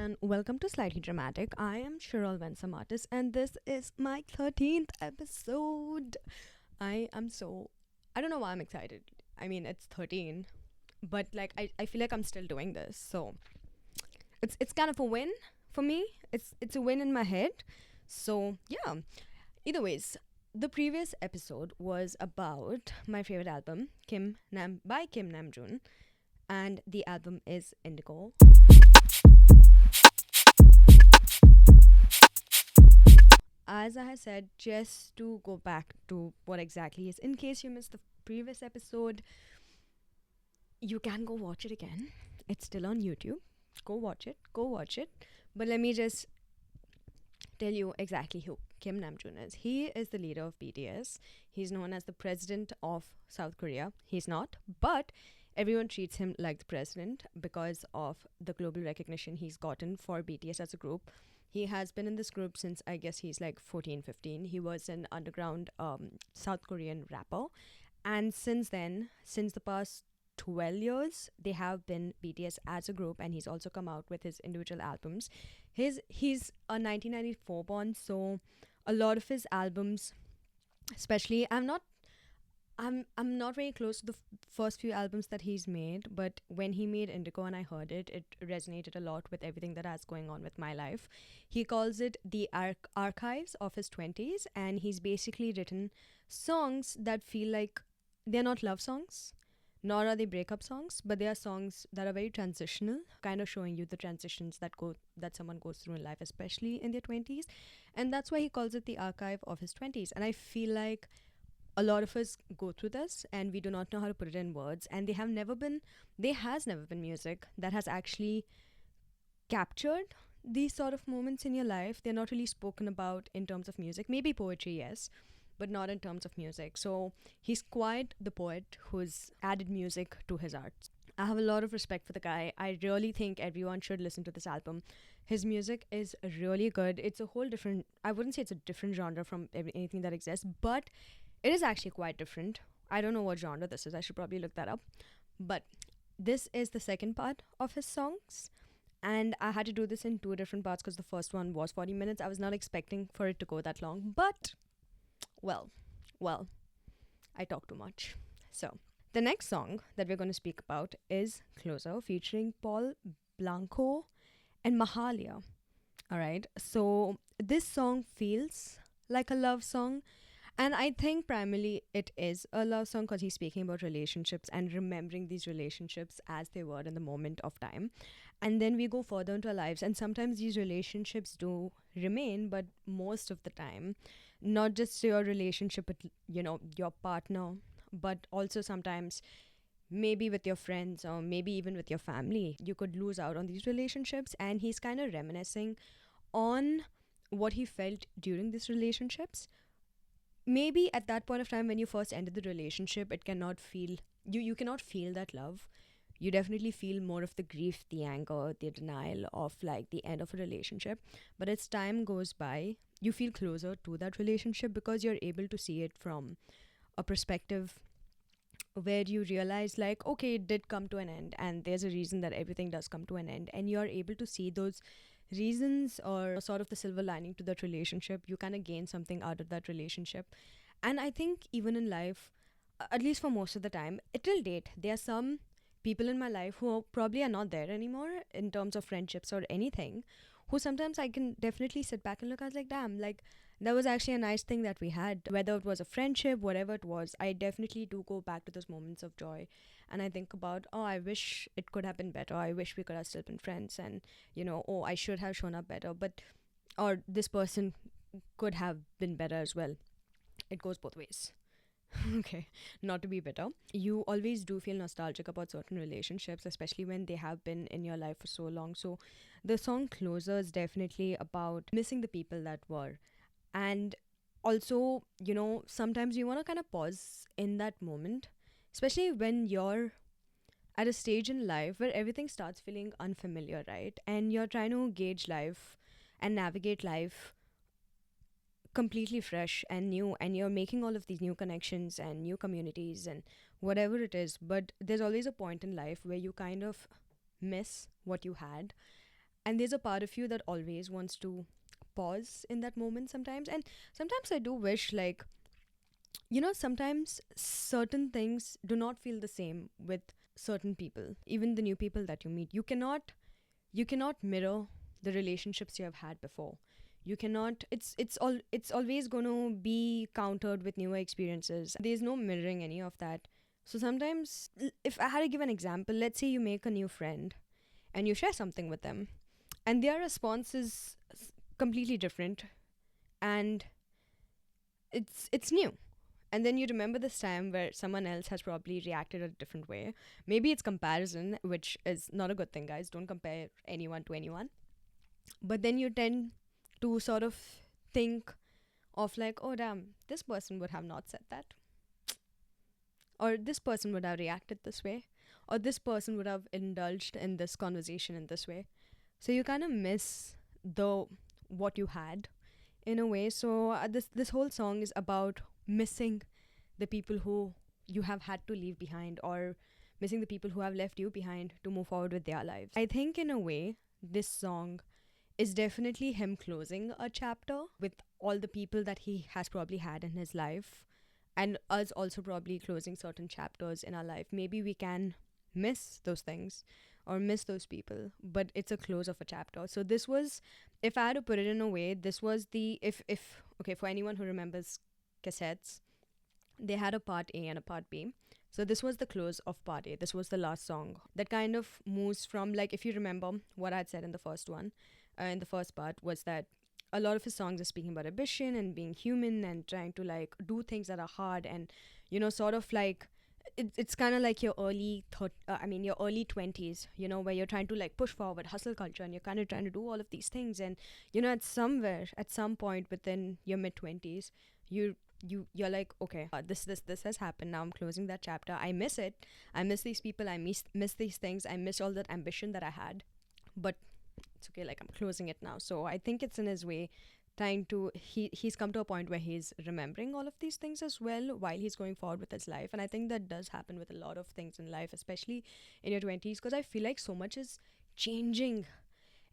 and welcome to Slightly Dramatic. I am Cheryl Vensamatis, and this is my 13th episode. I am so. I don't know why I'm excited. I mean, it's 13, but I feel like I'm still doing this. So it's kind of a win for me. It's a win in my head. So yeah. Either ways, the previous episode was about my favorite album, Kim Namjoon, and the album is Indigo. As I had said, just to go back to what exactly is, in case you missed the previous episode, you can go watch it again. It's still on YouTube. Go watch it. Go watch it. But let me just tell you exactly who Kim Namjoon is. He is the leader of BTS. He's known as the president of South Korea. He's not, but everyone treats him like the president because of the global recognition he's gotten for BTS as a group. He has been in this group since I guess he's like 14, 15. He was an underground South Korean rapper. And since then, since the past 12 years, they have been BTS as a group, and he's also come out with his individual albums. He's a 1994 born, so a lot of his albums, especially I'm not very close to the first few albums that he's made, but when he made Indigo and I heard it, it resonated a lot with everything that has going on with my life. He calls it the archives of his 20s, and he's basically written songs that feel like they're not love songs, nor are they breakup songs, but they are songs that are very transitional, kind of showing you the transitions that someone goes through in life, especially in their 20s. And that's why he calls it the archive of his 20s. And I feel like a lot of us go through this and we do not know how to put it in words, and there has never been music that has actually captured these sort of moments in your life. They're not really spoken about in terms of music, maybe poetry, yes, but not in terms of music. So he's quite the poet who's added music to his art. I have a lot of respect for the guy. I really think everyone should listen to this album. His music is really good. It's a whole different, I wouldn't say it's a different genre from anything that exists, but it is actually quite different. I don't know what genre this is. I should probably look that up. But this is the second part of his songs. And I had to do this in two different parts because the first one was 40 minutes. I was not expecting for it to go that long. But, well, well, I talk too much. So, the next song that we're going to speak about is Closer, featuring Paul Blanco and Mahalia. Alright, so this song feels like a love song, and I think primarily it is a love song because he's speaking about relationships and remembering these relationships as they were in the moment of time. And then we go further into our lives, and sometimes these relationships do remain, but most of the time, not just your relationship with, your partner, but also sometimes maybe with your friends or maybe even with your family. You could lose out on these relationships, and he's kind of reminiscing on what he felt during these relationships. Maybe at that point of time when you first ended the relationship, it cannot feel you cannot feel that love. You definitely feel more of the grief, the anger, the denial of like the end of a relationship. But as time goes by, you feel closer to that relationship because you're able to see it from a perspective where you realize like, okay, it did come to an end, and there's a reason that everything does come to an end, and you're able to see those reasons or sort of the silver lining to that relationship. You kind of gain something out of that relationship. And I think even in life, at least for most of the time, till date, there are some people in my life who probably are not there anymore in terms of friendships or anything, who sometimes I can definitely sit back and look, I was like, damn, like that was actually a nice thing that we had. Whether it was a friendship, whatever it was, I definitely do go back to those moments of joy. And I think about, oh, I wish it could have been better. I wish we could have still been friends. And, oh, I should have shown up better. But, or this person could have been better as well. It goes both ways. Okay, not to be bitter. You always do feel nostalgic about certain relationships, especially when they have been in your life for so long. So the song Closer is definitely about missing the people that were. And also, sometimes you want to kind of pause in that moment, especially when you're at a stage in life where everything starts feeling unfamiliar, right? And you're trying to gauge life and navigate life completely fresh and new, and you're making all of these new connections and new communities and whatever it is. But there's always a point in life where you kind of miss what you had, And there's a part of you that always wants to pause in that moment sometimes. And sometimes I do wish, like, sometimes certain things do not feel the same with certain people, even the new people that you meet. You cannot mirror the relationships you have had before. You cannot, it's always going to be countered with newer experiences. There's no mirroring any of that. So sometimes, if I had to give an example, let's say you make a new friend and you share something with them, and their response is completely different, and it's new. And then you remember this time where someone else has probably reacted a different way. Maybe it's comparison, which is not a good thing, guys. Don't compare anyone to anyone. But then you tend to sort of think of, like, oh damn, this person would have not said that, or this person would have reacted this way, or this person would have indulged in this conversation in this way. So you kind of miss the what you had in a way. So this whole song is about missing the people who you have had to leave behind, or missing the people who have left you behind to move forward with their lives. I think in a way this song is definitely him closing a chapter with all the people that he has probably had in his life, and us also probably closing certain chapters in our life. Maybe we can miss those things or miss those people, but it's a close of a chapter. So this was, if I had to put it in a way, this was the, if okay, for anyone who remembers cassettes, they had a part A and a part B. So this was the close of part A. This was the last song that kind of moves from, like, if you remember what I'd said in the first one, in the first part, was that a lot of his songs are speaking about ambition and being human and trying to, like, do things that are hard, and sort of like, it's kind of like your your early 20s, where you're trying to, like, push forward hustle culture, and you're kind of trying to do all of these things. And at some point within your mid 20s, you're like, okay, this has happened. Now I'm closing that chapter. I miss it. I miss these people. I miss these things. I miss all that ambition that I had, but it's okay, like, I'm closing it now. So I think it's in his way trying to, he's come to a point where he's remembering all of these things as well while he's going forward with his life. And I think that does happen with a lot of things in life, especially in your 20s, because I feel like so much is changing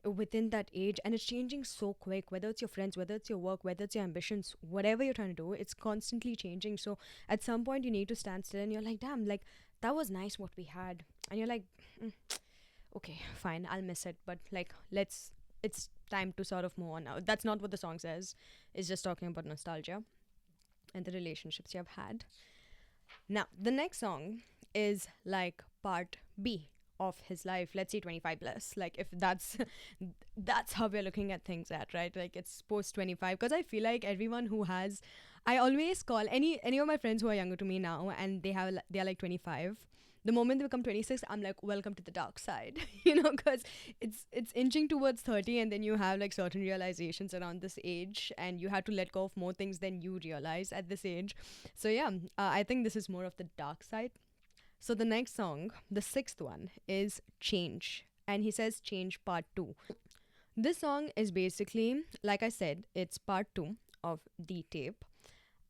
within that age, and it's changing so quick, whether it's your friends, whether it's your work, whether it's your ambitions, whatever you're trying to do, it's constantly changing. So at some point you need to stand still, and you're like, damn, like, that was nice what we had. And you're like, okay, fine, I'll miss it, but, like, it's time to sort of move on now. That's not what the song says. It's just talking about nostalgia and the relationships you have had. Now, the next song is, like, part B of his life. Let's say 25 plus. Like, if that's that's how we're looking at things at, right? Like, it's post 25, because I feel like everyone who has, I always call any of my friends who are younger to me now, and they're like 25. The moment they become 26, I'm like, welcome to the dark side, because it's inching towards 30, and then you have, like, certain realizations around this age, and you have to let go of more things than you realize at this age. So yeah, I think this is more of the dark side. So the next song, the sixth one, is Change. And he says Change Part 2. This song is basically, like I said, it's part 2 of the tape.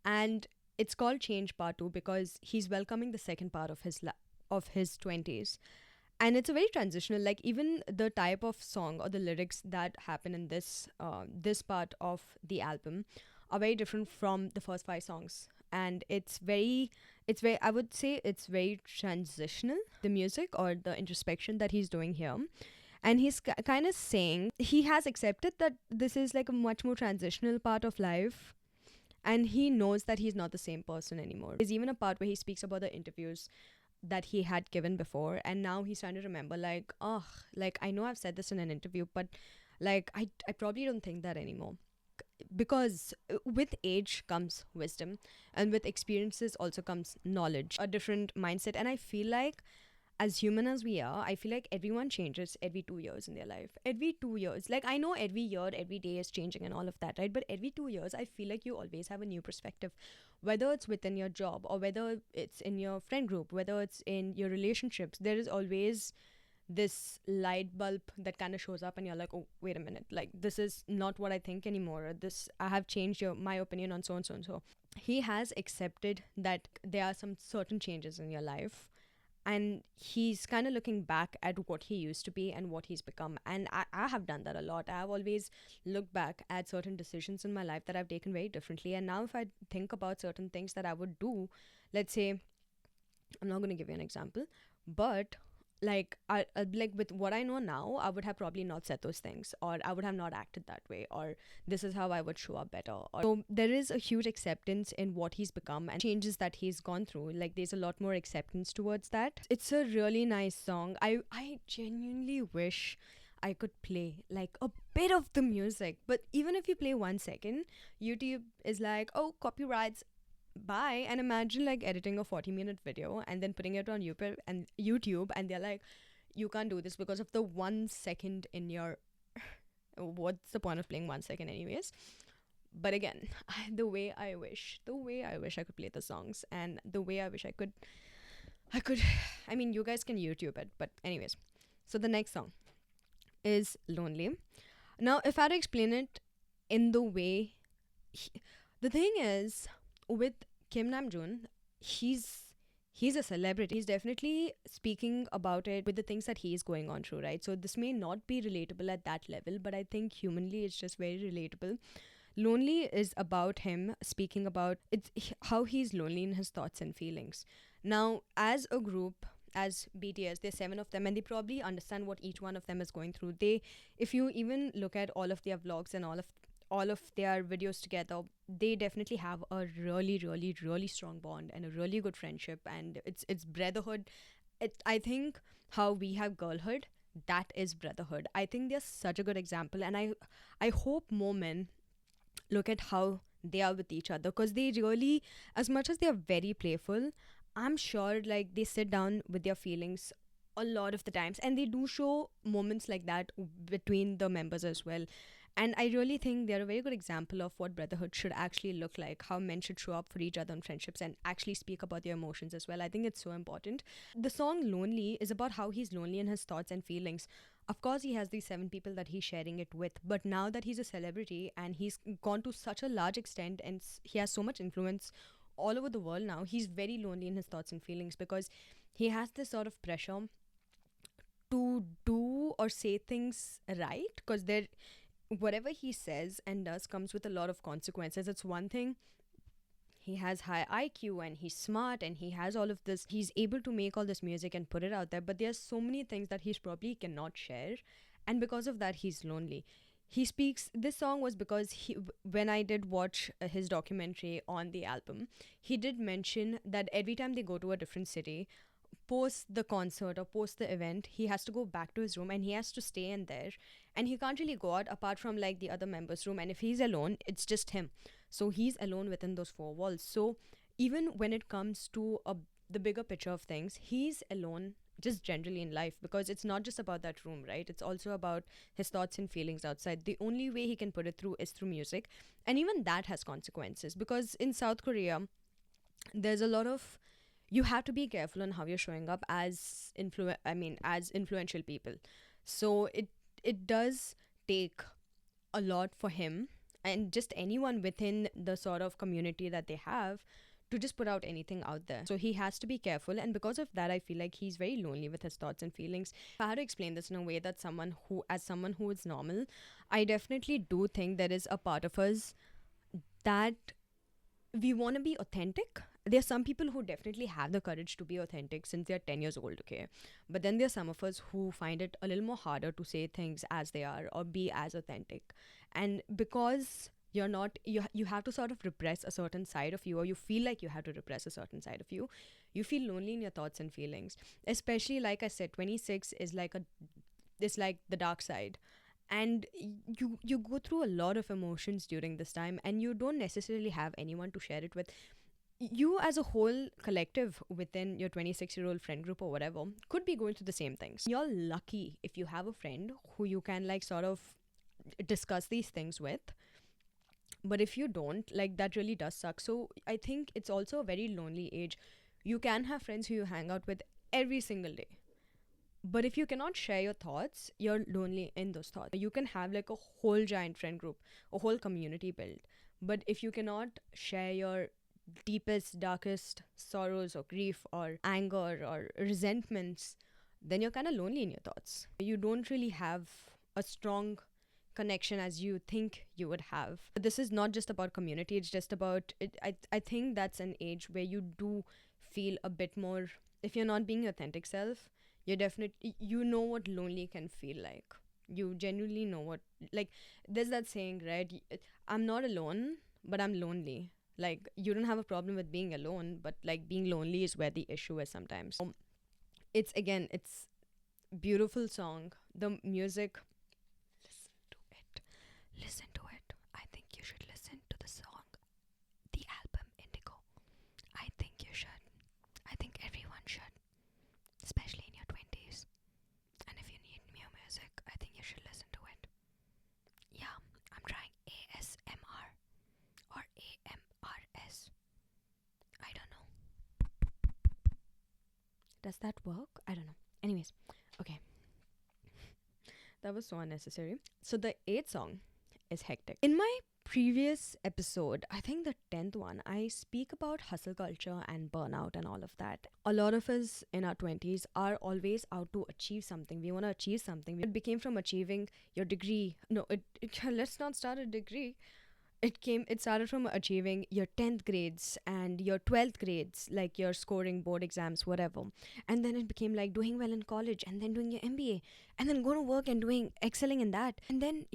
And it's called Change Part 2 because he's welcoming the second part of of his 20s. And it's a very transitional, like, even the type of song or the lyrics that happen in this part of the album are very different from the first 5 songs. And it's very, I would say it's very transitional, the music or the introspection that he's doing here. And he's kind of saying he has accepted that this is, like, a much more transitional part of life, and he knows that he's not the same person anymore. There's even a part where he speaks about the interviews that he had given before, and now he's trying to remember, like, oh, like, I know I've said this in an interview, but, like, I probably don't think that anymore. Because with age comes wisdom, and with experiences also comes knowledge, a different mindset. And I feel like, as human as we are, I feel like everyone changes every 2 years in their life. Every 2 years. Like, I know every year, every day is changing and all of that, right? But every 2 years, I feel like you always have a new perspective. Whether it's within your job, or whether it's in your friend group, whether it's in your relationships, there is always this light bulb that kind of shows up, and you're like, oh, wait a minute, like, this is not what I think anymore, or this, I have changed my opinion on so and so and so. He has accepted that there are some certain changes in your life, and he's kind of looking back at what he used to be and what he's become. And I have done that a lot. I've always looked back at certain decisions in my life that I've taken very differently, and now if I think about certain things that I would do, let's say, I'm not going to give you an example, but like like with what I know now, I would have probably not said those things, or I would have not acted that way, or this is how I would show up better. Or, so there is a huge acceptance in what he's become and changes that he's gone through. Like there's a lot more acceptance towards that. It's a really nice song. I genuinely wish I could play like a bit of the music, but even if you play 1 second, YouTube is like, oh, copyrights, bye. And imagine like editing a 40-minute video and then putting it on YouTube, and they're like, you can't do this because of the 1 second in your what's the point of playing 1 second anyways? But again, the way I wish I could play the songs, and the way I wish I could I mean, you guys can YouTube it, but anyways. So the next song is Lonely. Now if I had to explain it in the way he, the thing is with Kim Namjoon, he's he's a celebrity. He's definitely speaking about it with the things that he is going on through, right? So this may not be relatable at that level, but I think humanly it's just very relatable. Lonely is about him speaking about how he's lonely in his thoughts and feelings. Now, as a group, as BTS, there's seven of them, and they probably understand what each one of them is going through. If you even look at all of their vlogs and all of their videos together, they definitely have a really, really, really strong bond and a really good friendship, and it's brotherhood. I think how we have girlhood, that is brotherhood. I think they're such a good example, and I hope more men look at how they are with each other, because they really, as much as they are very playful, I'm sure like they sit down with their feelings a lot of the times, and they do show moments like that between the members as well. And I really think they're a very good example of what brotherhood should actually look like, how men should show up for each other in friendships and actually speak about their emotions as well. I think it's so important. The song Lonely is about how he's lonely in his thoughts and feelings. Of course, he has these seven people that he's sharing it with, but now that he's a celebrity and he's gone to such a large extent, and he has so much influence all over the world now, he's very lonely in his thoughts and feelings because he has this sort of pressure to do or say things right, because there whatever he says and does comes with a lot of consequences. It's one thing, he has high IQ and he's smart and he has all of this, he's able to make all this music and put it out there, but there's so many things that he's probably cannot share, and because of that he's lonely. He speaks, this song was because when I did watch his documentary on the album, he did mention that every time they go to a different city, post the concert or post the event, he has to go back to his room and he has to stay in there, and he can't really go out apart from like the other members room, and if he's alone it's just him, so he's alone within those four walls. So even when it comes to the bigger picture of things, he's alone just generally in life, because it's not just about that room, right? It's also about his thoughts and feelings outside. The only way he can put it through is through music, and even that has consequences, because in South Korea there's a lot of, you have to be careful on how you're showing up as as influential people. So it does take a lot for him and just anyone within the sort of community that they have to just put out anything out there. So he has to be careful, and because of that I feel like he's very lonely with his thoughts and feelings. If I had to explain this in a way that someone who is normal, I definitely do think there is a part of us that we want to be authentic. There's some people who definitely have the courage to be authentic since they're 10 years old, okay? But then there's some of us who find it a little more harder to say things as they are or be as authentic. And because you're not, you have to sort of repress a certain side of you, or you feel like you have to repress a certain side of you, you feel lonely in your thoughts and feelings. Especially, like I said, 26 is like it's like the dark side, and you go through a lot of emotions during this time, and you don't necessarily have anyone to share it with. You as a whole collective within your 26-year-old friend group or whatever could be going through the same things. You're lucky if you have a friend who you can like sort of discuss these things with, but if you don't, like, that really does suck. So I think it's also a very lonely age. You can have friends who you hang out with every single day, but if you cannot share your thoughts, you're lonely in those thoughts. You can have like a whole giant friend group, a whole community built, but if you cannot share your deepest, darkest sorrows or grief or anger or resentments, then you're kind of lonely in your thoughts. You don't really have a strong connection as you think you would have. But this is not just about community, it's just about it. I think that's an age where you do feel a bit more, if you're not being your authentic self, you're definitely, you know what lonely can feel like. You genuinely know what, like, there's that saying, right? I'm not alone, but I'm lonely. Like, you don't have a problem with being alone, but like being lonely is where the issue is sometimes. It's again, it's beautiful song. The music, listen to it. Listen to it. I think you should listen to the song, the album Indigo. I think you should. I think everyone should, especially in your 20s. And if you need new music, I think you should listen to it. Yeah, I'm trying ASMR or AMRS. I don't know. Does that work? I don't know. Anyways, okay. That was so unnecessary. So the eighth song is Hectic. In my previous episode, I think the 10th one, I speak about hustle culture and burnout and all of that. A lot of us in our 20s are always out to achieve something. We want to achieve something. It became from achieving your degree. No, let's not start a degree. It started from achieving your 10th grades and your 12th grades, like your scoring board exams, whatever. And then it became like doing well in college and then doing your MBA and then go to work and doing excelling in that. And then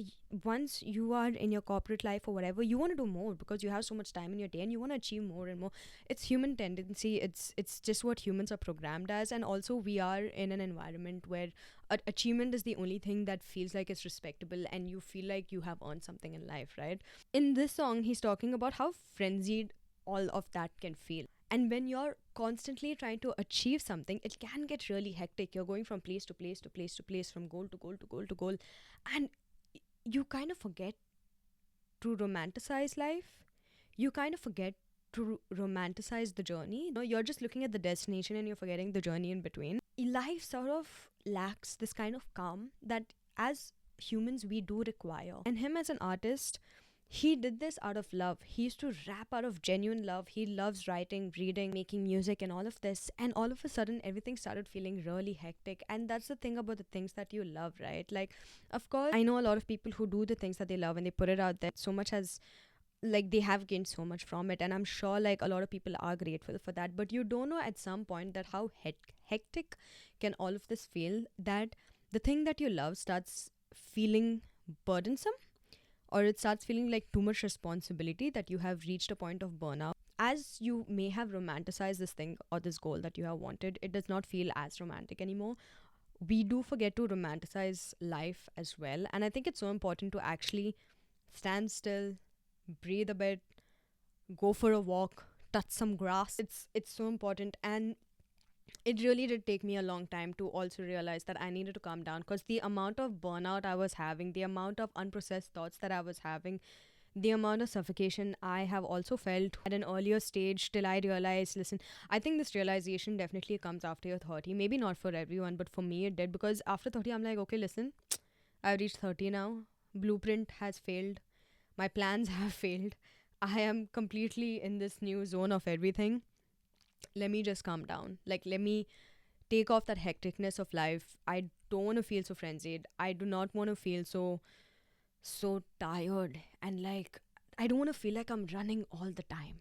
once you are in your corporate life or whatever, you want to do more because you have so much time in your day and you want to achieve more and more. It's human tendency. It's just what humans are programmed as. And also we are in an environment where achievement is the only thing that feels like it's respectable and you feel like you have earned something in life, right? In this song, he's talking about how frenzied all of that can feel. And when you're constantly trying to achieve something, it can get really hectic. You're going from place to place to place to place, from goal to goal to goal to goal. And you kind of forget to romanticize life. You kind of forget to romanticize the journey. No, you're just looking at the destination and you're forgetting the journey in between. Life sort of lacks this kind of calm that as humans we do require. And him as an artist, he did this out of love. He used to rap out of genuine love. He loves writing, reading, making music, and all of this. And all of a sudden, everything started feeling really hectic. And that's the thing about the things that you love, right? Like, of course, I know a lot of people who do the things that they love and they put it out there so much as, like, they have gained so much from it. And I'm sure, like, a lot of people are grateful for that. But you don't know at some point that how hectic can all of this feel, that the thing that you love starts feeling burdensome, or it starts feeling like too much responsibility, that you have reached a point of burnout. As you may have romanticized this thing or this goal that you have wanted, it does not feel as romantic anymore. We do forget to romanticize life as well. And I think it's so important to actually stand still, breathe a bit, go for a walk, touch some grass. It's so important. And it really did take me a long time to also realize that I needed to calm down, because the amount of burnout I was having, the amount of unprocessed thoughts that I was having, the amount of suffocation I have also felt at an earlier stage, till I realized, listen, I think this realization definitely comes after your 30. Maybe not for everyone, but for me it did, because after 30, I'm like, okay, listen, I've reached 30 now. Blueprint has failed. My plans have failed. I am completely in this new zone of everything. Let me just calm down. Like, let me take off that hecticness of life. I don't want to feel so frenzied. I do not want to feel so tired, and like I don't want to feel like I'm running all the time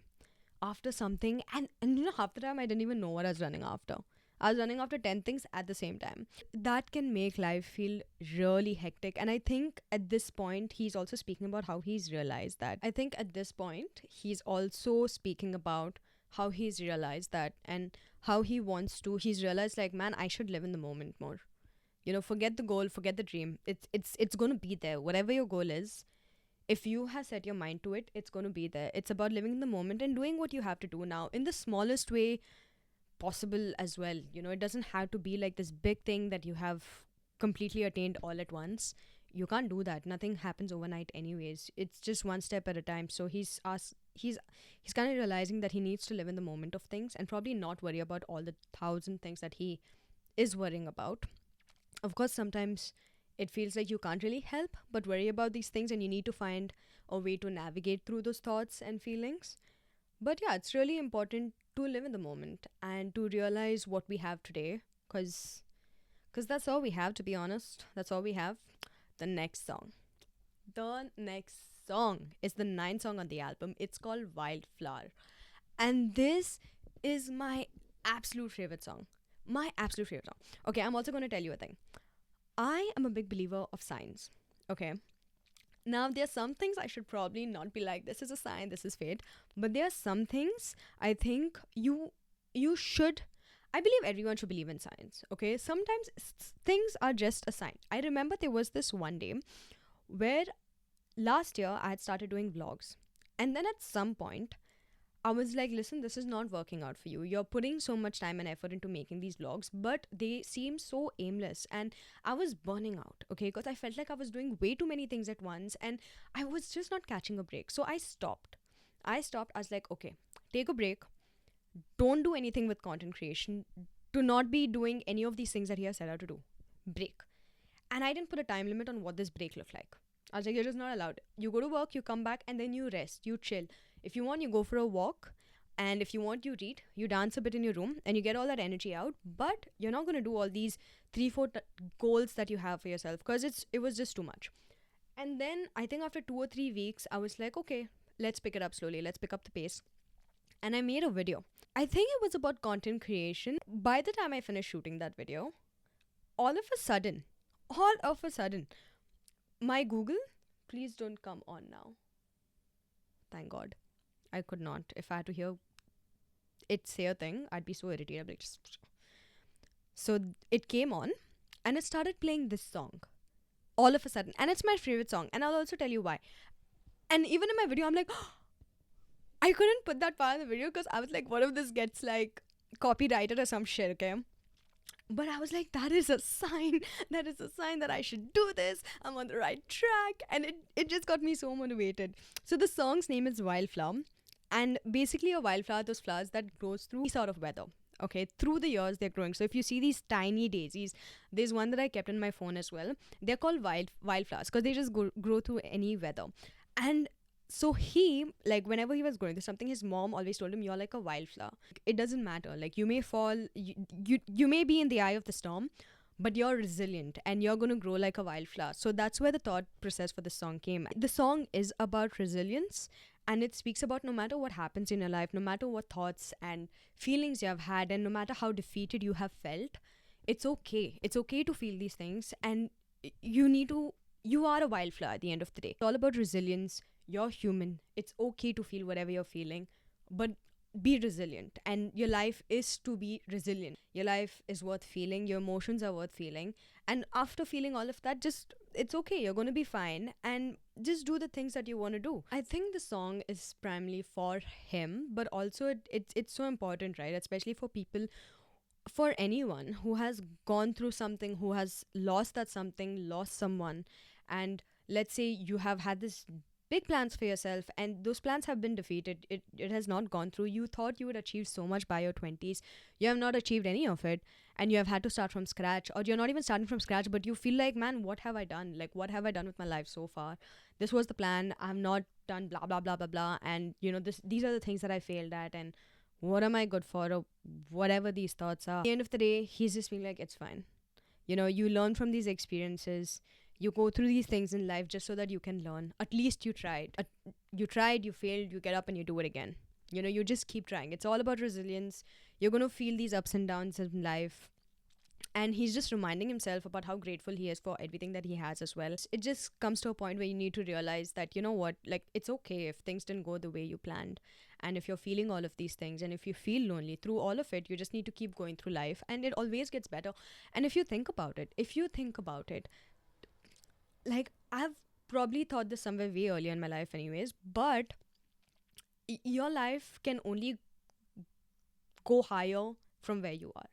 after something. And half the time I didn't even know what I was running after. I was running after 10 things at the same time. That can make life feel really hectic. And I think at this point, he's also speaking about how he's realized that. I think at this point, he's also speaking about how he's realized that, and how he wants to. He's realized, like, man, I should live in the moment more. Forget the goal, forget the dream. It's going to be there. Whatever your goal is, if you have set your mind to it, it's going to be there. It's about living in the moment and doing what you have to do now in the smallest way possible as well. It doesn't have to be like this big thing that you have completely attained all at once. You can't do that. Nothing happens overnight anyways. It's just one step at a time. So he's kind of realizing that he needs to live in the moment of things and probably not worry about all the thousand things that he is worrying about. Of course, sometimes it feels like you can't really help but worry about these things, and you need to find a way to navigate through those thoughts and feelings. But yeah, it's really important to live in the moment and to realize what we have today, because that's all we have, to be honest. That's all we have. The next song. The next song is the ninth song on the album. It's called Wildflower. And this is my absolute favorite song. My absolute favorite song. Okay, I'm also going to tell you a thing. I am a big believer of signs. Okay. Now, there are some things I should probably not be like, this is a sign, this is fate. But there are some things I think you should. I believe everyone should believe in signs. Okay. Sometimes things are just a sign. I remember there was this one day where last year I had started doing vlogs. And then at some point, I was like, listen, this is not working out for you. You're putting so much time and effort into making these vlogs, but they seem so aimless. And I was burning out, okay? Because I felt like I was doing way too many things at once and I was just not catching a break. So I stopped. I was like, okay, take a break. Don't do anything with content creation. Do not be doing any of these things that he has set out to do. Break. And I didn't put a time limit on what this break looked like. I was like, you're just not allowed. You go to work, you come back, and then you rest, you chill. If you want, you go for a walk. And if you want, you read, you dance a bit in your room, and you get all that energy out. But you're not going to do all these three, four goals that you have for yourself because it was just too much. And then I think after 2 or 3 weeks, I was like, okay, let's pick it up slowly. Let's pick up the pace. And I made a video. I think it was about content creation. By the time I finished shooting that video, all of a sudden, all of a sudden, my Google, please don't come on now. Thank God. I could not. If I had to hear it say a thing, I'd be so irritated. Like, so it came on and it started playing this song all of a sudden. And it's my favorite song. And I'll also tell you why. And even in my video, I'm like, I couldn't put that part in the video because I was like, what if this gets like copyrighted or some shit, okay? But I was like, that is a sign. That is a sign that I should do this. I'm on the right track. And it just got me so motivated. So the song's name is Wildflower. And basically a wildflower, those flowers that grows through any sort of weather. Okay, through the years they're growing. So if you see these tiny daisies, there's one that I kept in my phone as well. They're called wildflowers because they just grow through any weather. And so he, like, whenever he was growing, there's something his mom always told him, you're like a wildflower. It doesn't matter. Like, you may fall, you may be in the eye of the storm, but you're resilient and you're going to grow like a wildflower. So that's where the thought process for the song came. The song is about resilience, and it speaks about no matter what happens in your life, no matter what thoughts and feelings you have had, and no matter how defeated you have felt, it's okay. It's okay to feel these things, and you need to, you are a wildflower at the end of the day. It's all about resilience. You're human. It's okay to feel whatever you're feeling, but be resilient. And your life is to be resilient. Your life is worth feeling. Your emotions are worth feeling. And after feeling all of that, just, it's okay. You're going to be fine. And just do the things that you want to do. I think the song is primarily for him, but also it's so important, right? Especially for people, for anyone who has gone through something, who has lost that something, lost someone, and let's say you have had this big plans for yourself and those plans have been defeated. It has not gone through. You thought you would achieve so much by your 20s. You have not achieved any of it, and you have had to start from scratch, or you're not even starting from scratch, but you feel like, man, what have I done? Like, what have I done with my life so far? This was the plan. I've not done blah blah blah blah blah, and these are the things that I failed at, and what am I good for, or whatever these thoughts are. At the end of the day, he's just being like, it's fine. You learn from these experiences. You go through these things in life just so that you can learn. At least you tried. You tried, you failed, you get up and you do it again. You just keep trying. It's all about resilience. You're going to feel these ups and downs in life. And he's just reminding himself about how grateful he is for everything that he has as well. It just comes to a point where you need to realize that, you know what, like, it's okay if things didn't go the way you planned. And if you're feeling all of these things, and if you feel lonely through all of it, you just need to keep going through life, and it always gets better. And if you think about it, like, I've probably thought this somewhere way earlier in my life anyways, but your life can only go higher from where you are.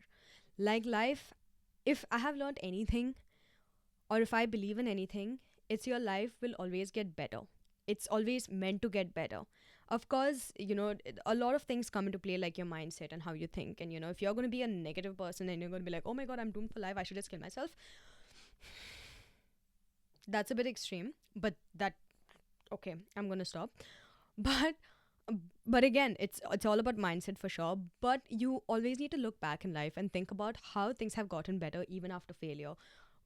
Like, life, if I have learned anything, or if I believe in anything, it's your life will always get better. It's always meant to get better. Of course, a lot of things come into play, like your mindset and how you think. And, if you're going to be a negative person and you're going to be like, oh my God, I'm doomed for life, I should just kill myself. That's a bit extreme, but okay, I'm going to stop. But But again, it's all about mindset for sure. But you always need to look back in life and think about how things have gotten better even after failure,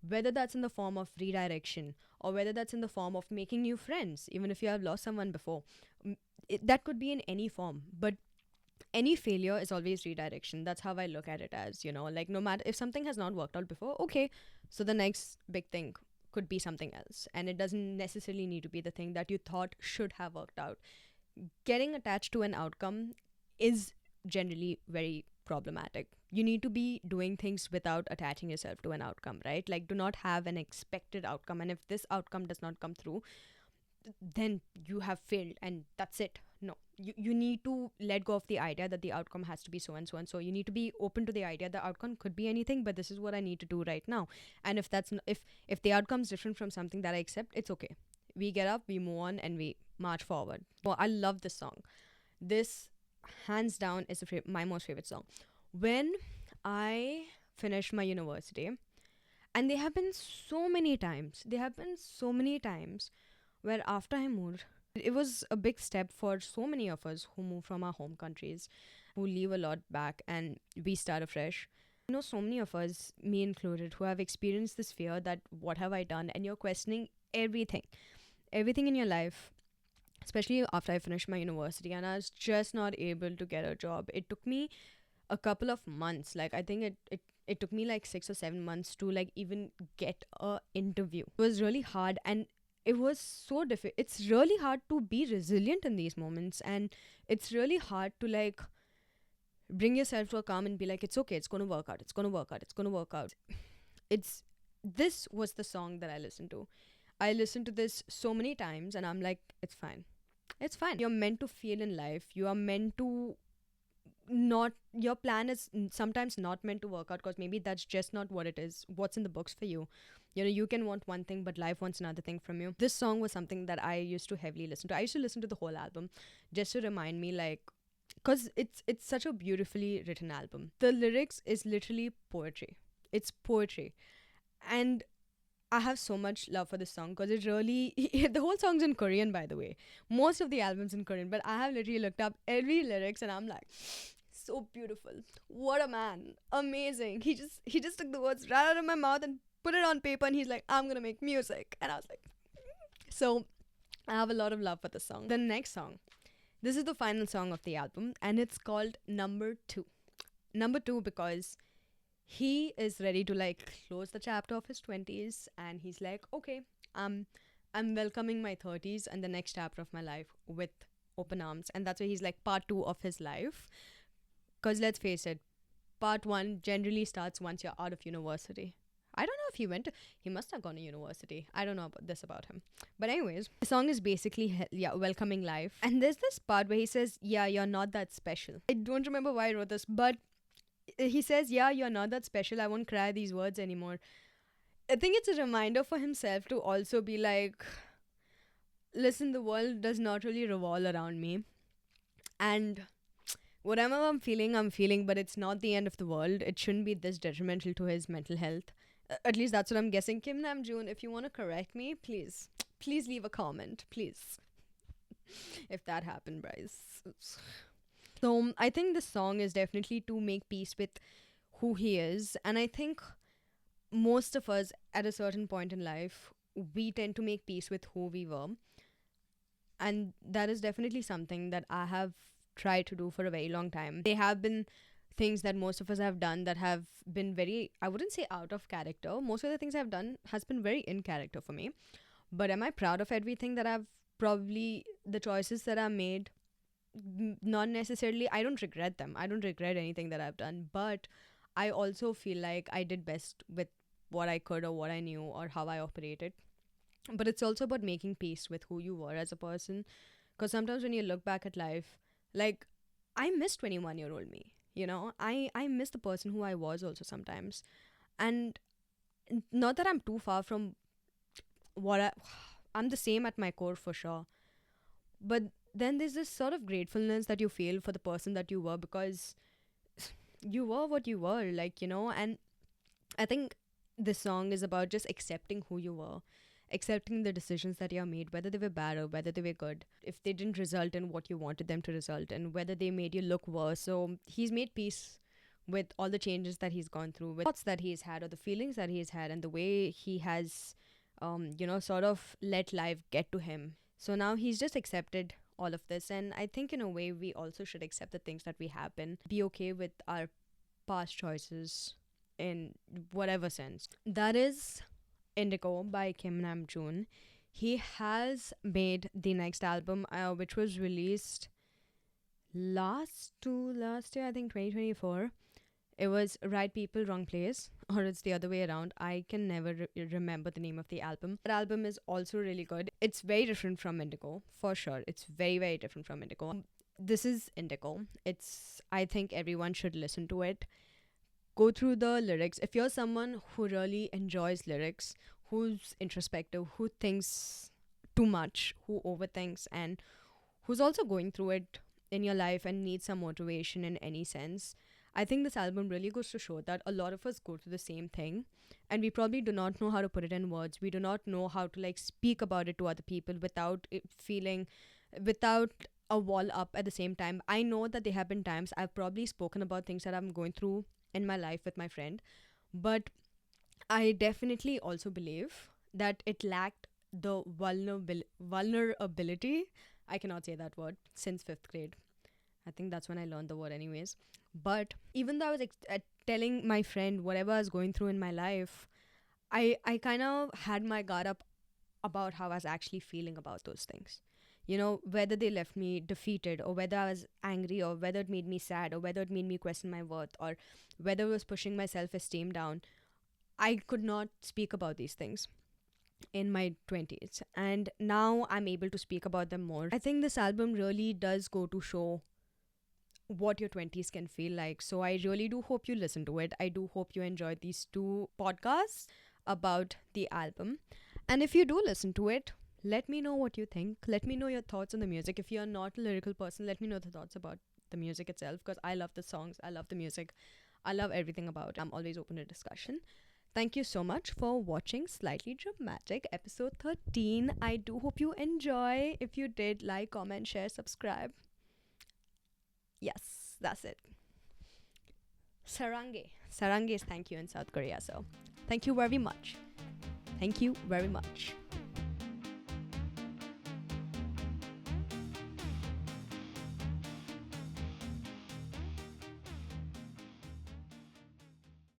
whether that's in the form of redirection or whether that's in the form of making new friends, even if you have lost someone before. That could be in any form, but any failure is always redirection. That's how I look at it as, like no matter if something has not worked out before, okay, so the next big thing could be something else. And it doesn't necessarily need to be the thing that you thought should have worked out. Getting attached to an outcome is generally very problematic. You need to be doing things without attaching yourself to an outcome, right? Like, do not have an expected outcome. And if this outcome does not come through, then you have failed and that's it. No, you need to let go of the idea that the outcome has to be so and so and so. You need to be open to the idea the outcome could be anything, but this is what I need to do right now. And if if the outcome's different from something that I accept, it's okay. We get up, we move on, and we march forward. Well, I love this song. This, hands down, is my most favorite song. When I finished my university, and there have been so many times where after I moved, it was a big step for so many of us who move from our home countries, who leave a lot back and we start afresh. I know so many of us, me included, who have experienced this fear that what have I done? And you're questioning everything in your life, especially after I finished my university and I was just not able to get a job. It took me a couple of months. Like, I think it took me like 6 or 7 months to like even get a interview. It was really hard, and it was so difficult. It's really hard to be resilient in these moments, and it's really hard to like bring yourself to a calm and be like, it's okay, it's going to work out, it's going to work out, it's going to work out. It's This was the song that I listened to. I listened to this so many times and I'm like, it's fine. It's fine. You're meant to feel in life. You are meant to not, your plan is sometimes not meant to work out because maybe that's just not what it is, what's in the books for you. You can want one thing but life wants another thing from you. This song was something that I used to heavily listen to. I used to listen to the whole album just to remind me, like, because it's such a beautifully written album. The lyrics is literally poetry. It's poetry. And I have so much love for this song because it really the whole song's in Korean, by the way. Most of the album's in Korean, but I have literally looked up every lyrics and I'm like, so beautiful. What a man. Amazing. He just took the words right out of my mouth and put it on paper and he's like, I'm gonna make music. And I was like, so I have a lot of love for this song. The next song. This is the final song of the album and it's called Number Two. Number Two because he is ready to like close the chapter of his 20s and he's like, okay, I'm welcoming my 30s and the next chapter of my life with open arms. And that's why he's like part two of his life. Because let's face it, part one generally starts once you're out of university. I don't know if he must have gone to university. I don't know about this about him. But anyways, the song is basically, welcoming life. And there's this part where he says, yeah, you're not that special. I don't remember why I wrote this, but he says, yeah, you're not that special. I won't cry these words anymore. I think it's a reminder for himself to also be like, listen, the world does not really revolve around me. And whatever I'm feeling, but it's not the end of the world. It shouldn't be this detrimental to his mental health. At least that's what I'm guessing. Kim Namjoon, if you want to correct me, please leave a comment, please. If that happened, Bryce. So I think this song is definitely to make peace with who he is. And I think most of us at a certain point in life, we tend to make peace with who we were. And that is definitely something that I have tried to do for a very long time. There have been things that most of us have done that have been very, I wouldn't say out of character. Most of the things I've done has been very in character for me. But am I proud of everything that I've probably, the choices that I made? Not necessarily. I don't regret them. I don't regret anything that I've done. But I also feel like I did best with what I could or what I knew or how I operated. But it's also about making peace with who you were as a person. Because sometimes when you look back at life, like, I miss 21-year-old me. I miss the person who I was also sometimes. And not that I'm too far from I'm the same at my core for sure. But then there's this sort of gratefulness that you feel for the person that you were because you were what you were, like, and I think this song is about just accepting who you were, accepting the decisions that you have made, whether they were bad or whether they were good, if they didn't result in what you wanted them to result in, whether they made you look worse. So he's made peace with all the changes that he's gone through, with thoughts that he's had or the feelings that he's had, and the way he has, sort of let life get to him. So now he's just accepted all of this. And I think in a way, we also should accept the things that we have been, be okay with our past choices in whatever sense. That is Indigo by Kim Namjoon. He has made the next album, which was released last year, I think 2024. It was Right People, Wrong Place, or it's the other way around. I can never remember the name of the album. That album is also really good. It's very different from Indigo, for sure. It's very, very different from Indigo. This is Indigo. I think everyone should listen to it. Go through the lyrics. If you're someone who really enjoys lyrics, who's introspective, who thinks too much, who overthinks, and who's also going through it in your life and needs some motivation in any sense, I think this album really goes to show that a lot of us go through the same thing, and we probably do not know how to put it in words. We do not know how to like speak about it to other people without it feeling, without a wall up at the same time. I know that there have been times I've probably spoken about things that I'm going through in my life with my friend, but I definitely also believe that it lacked the vulnerability. I cannot say that word since fifth grade. I think that's when I learned the word, anyways. But even though I was telling my friend whatever I was going through in my life, I kind of had my guard up about how I was actually feeling about those things. You know, whether they left me defeated, or whether I was angry, or whether it made me sad, or whether it made me question my worth, or whether it was pushing my self esteem down. I could not speak about these things in my 20s. And now I'm able to speak about them more. I think this album really does go to show what your 20s can feel like. So I really do hope you listen to it. I do hope you enjoyed these two podcasts about the album. And if you do listen to it, let me know what you think. Let me know your thoughts on the music. If you're not a lyrical person, let me know the thoughts about the music itself, because I love the songs, I love the music, I love everything about it. I'm always open to discussion. Thank you so much for watching Slightly Dramatic episode 13. I do hope you enjoy. If you did, like, comment, share, subscribe. Yes, that's it. Sarange. Sarange is thank you in South Korea. So thank you very much. Thank you very much.